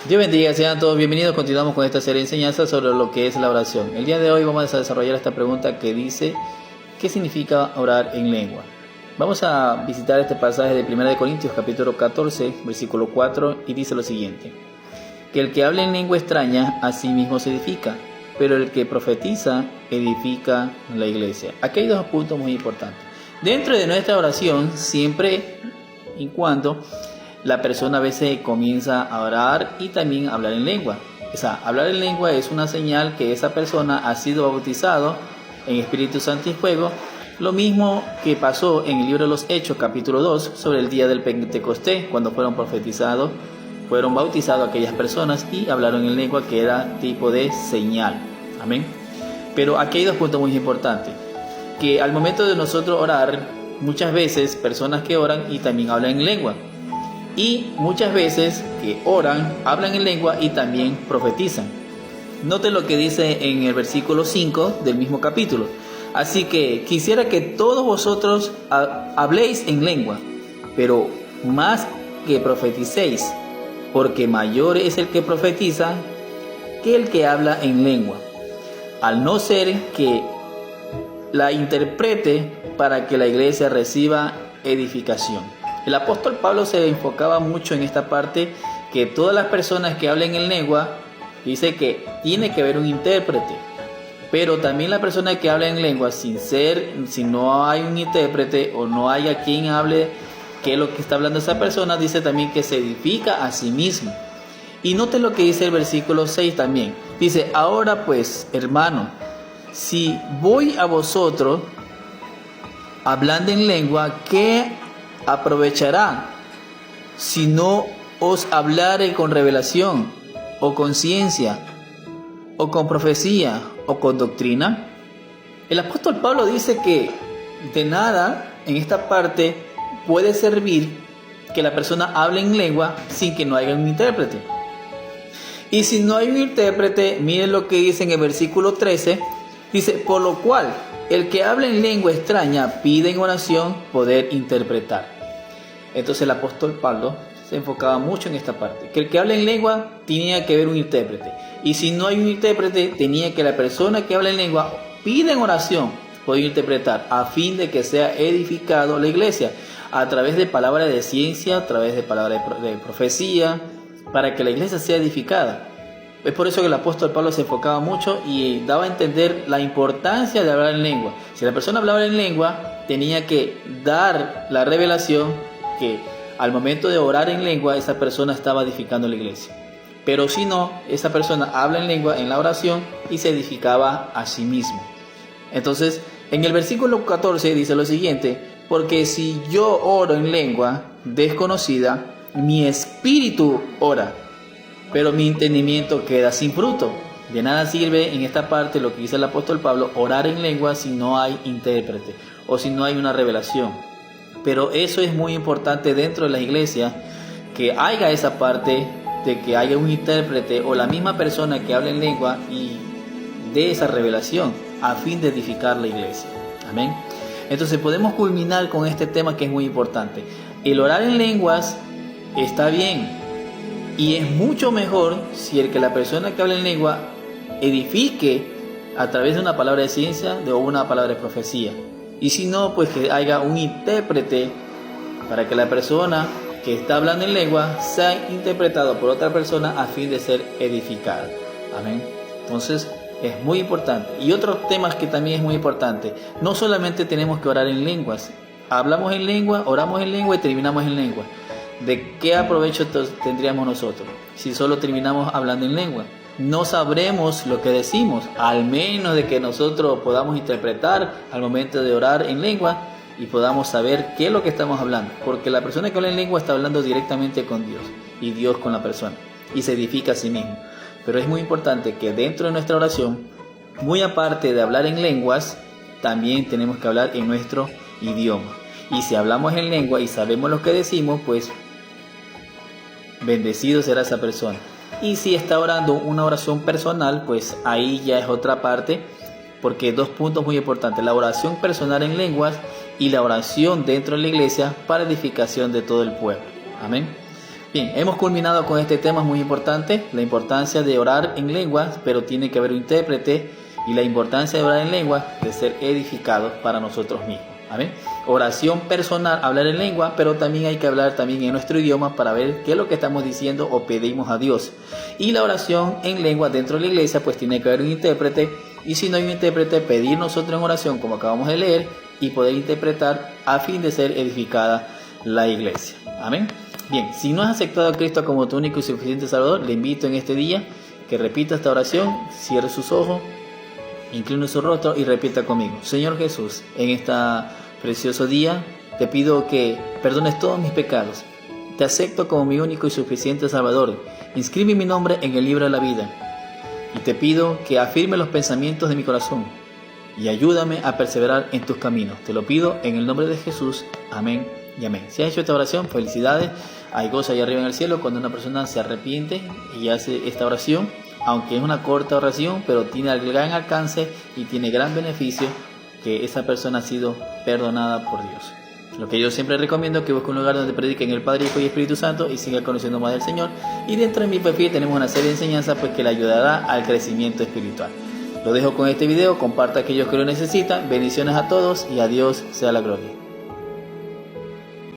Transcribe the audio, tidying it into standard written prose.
Dios bendiga, sean todos bienvenidos. Continuamos con esta serie de enseñanzas sobre lo que es la oración. El día de hoy vamos a desarrollar esta pregunta que dice: ¿qué significa orar en lengua? Vamos a visitar este pasaje de 1 Corintios capítulo 14, versículo 4, y dice lo siguiente: que el que habla en lengua extraña a sí mismo se edifica, pero el que profetiza edifica la iglesia. Aquí hay dos puntos muy importantes. Dentro de nuestra oración, siempre y cuando la persona a veces comienza a orar y también a hablar en lengua. O sea, hablar en lengua es una señal que esa persona ha sido bautizado en Espíritu Santo y fuego. Lo mismo que pasó en el libro de los Hechos, capítulo 2, sobre el día del Pentecostés, cuando fueron profetizados, fueron bautizados aquellas personas y hablaron en lengua, que era tipo de señal. Amén. Pero aquí hay dos puntos muy importantes. Que al momento de nosotros orar, muchas veces personas que oran y también hablan en lengua. Y muchas veces que oran, hablan en lengua y también profetizan. Noten lo que dice en el versículo 5 del mismo capítulo. Así que quisiera que todos vosotros habléis en lengua, pero más que profeticéis, porque mayor es el que profetiza que el que habla en lengua, al no ser que la interprete para que la iglesia reciba edificación. El apóstol Pablo se enfocaba mucho en esta parte, que todas las personas que hablen en lengua, dice que tiene que haber un intérprete, pero también la persona que habla en lengua, si no hay un intérprete o no hay a quien hable qué es lo que está hablando esa persona, dice también que se edifica a sí mismo. Y noten lo que dice el versículo 6 también. Dice: ahora pues, hermano, si voy a vosotros hablando en lengua, ¿qué aprovechará si no os hablare con revelación, o con ciencia, o con profecía, o con doctrina? El apóstol Pablo dice que de nada en esta parte puede servir que la persona hable en lengua sin que no haya un intérprete. Y si no hay un intérprete, miren lo que dice en el versículo 13. Dice: por lo cual el que habla en lengua extraña pide en oración poder interpretar. Entonces el apóstol Pablo se enfocaba mucho en esta parte, que el que habla en lengua tenía que haber un intérprete, y si no hay un intérprete, tenía que la persona que habla en lengua pide en oración poder interpretar, a fin de que sea edificado la iglesia a través de palabras de ciencia, a través de palabras de profecía, para que la iglesia sea edificada. Es por eso que el apóstol Pablo se enfocaba mucho y daba a entender la importancia de hablar en lengua. Si la persona hablaba en lengua, tenía que dar la revelación que al momento de orar en lengua, esa persona estaba edificando la iglesia. Pero si no, esa persona habla en lengua en la oración y se edificaba a sí mismo. Entonces, en el versículo 14 dice lo siguiente: porque si yo oro en lengua desconocida, mi espíritu ora, pero mi entendimiento queda sin fruto. De nada sirve en esta parte lo que dice el apóstol Pablo, orar en lengua, si no hay intérprete o si no hay una revelación. Pero eso es muy importante dentro de la iglesia, que haya esa parte de que haya un intérprete o la misma persona que hable en lengua y dé esa revelación a fin de edificar la iglesia. Amén. Entonces podemos culminar con este tema que es muy importante. El orar en lenguas está bien, y es mucho mejor si el que la persona que habla en lengua edifique a través de una palabra de ciencia o una palabra de profecía. Y si no, pues que haya un intérprete para que la persona que está hablando en lengua sea interpretado por otra persona a fin de ser edificada. Amén. Entonces es muy importante. Y otros temas que también es muy importante. No solamente tenemos que orar en lenguas. Hablamos en lengua, oramos en lengua y terminamos en lengua. ¿De qué aprovecho tendríamos nosotros si solo terminamos hablando en lengua? No sabremos lo que decimos, al menos de que nosotros podamos interpretar al momento de orar en lengua y podamos saber qué es lo que estamos hablando, porque la persona que habla en lengua está hablando directamente con Dios y Dios con la persona, y se edifica a sí mismo. Pero es muy importante que dentro de nuestra oración, muy aparte de hablar en lenguas, también tenemos que hablar en nuestro idioma. Y si hablamos en lengua y sabemos lo que decimos, pues bendecido será esa persona. Y si está orando una oración personal, pues ahí ya es otra parte, porque dos puntos muy importantes: la oración personal en lenguas y la oración dentro de la iglesia para edificación de todo el pueblo. Amén. Bien, hemos culminado con este tema muy importante, la importancia de orar en lenguas, pero tiene que haber un intérprete, y la importancia de orar en lenguas de ser edificados para nosotros mismos. Amén. Oración personal, hablar en lengua, pero también hay que hablar también en nuestro idioma para ver qué es lo que estamos diciendo o pedimos a Dios. Y la oración en lengua dentro de la iglesia, pues tiene que haber un intérprete, y si no hay un intérprete, pedir nosotros en oración, como acabamos de leer, y poder interpretar a fin de ser edificada la iglesia. Amén. Bien, si no has aceptado a Cristo como tu único y suficiente Salvador, le invito en este día que repita esta oración, cierre sus ojos, incline su rostro y repita conmigo. Señor Jesús, en este precioso día te pido que perdones todos mis pecados. Te acepto como mi único y suficiente Salvador. Inscribe mi nombre en el libro de la vida. Y te pido que afirme los pensamientos de mi corazón y ayúdame a perseverar en tus caminos. Te lo pido en el nombre de Jesús. Amén y amén. Si has hecho esta oración, felicidades. Hay gozo allá arriba en el cielo cuando una persona se arrepiente y hace esta oración. Aunque es una corta oración, pero tiene gran alcance y tiene gran beneficio, que esa persona ha sido perdonada por Dios. Lo que yo siempre recomiendo es que busque un lugar donde prediquen el Padre, Hijo y Espíritu Santo y siga conociendo más del Señor. Y dentro de mi perfil tenemos una serie de enseñanzas pues, que le ayudará al crecimiento espiritual. Lo dejo con este video, comparta a aquellos que lo necesitan. Bendiciones a todos y a Dios sea la gloria.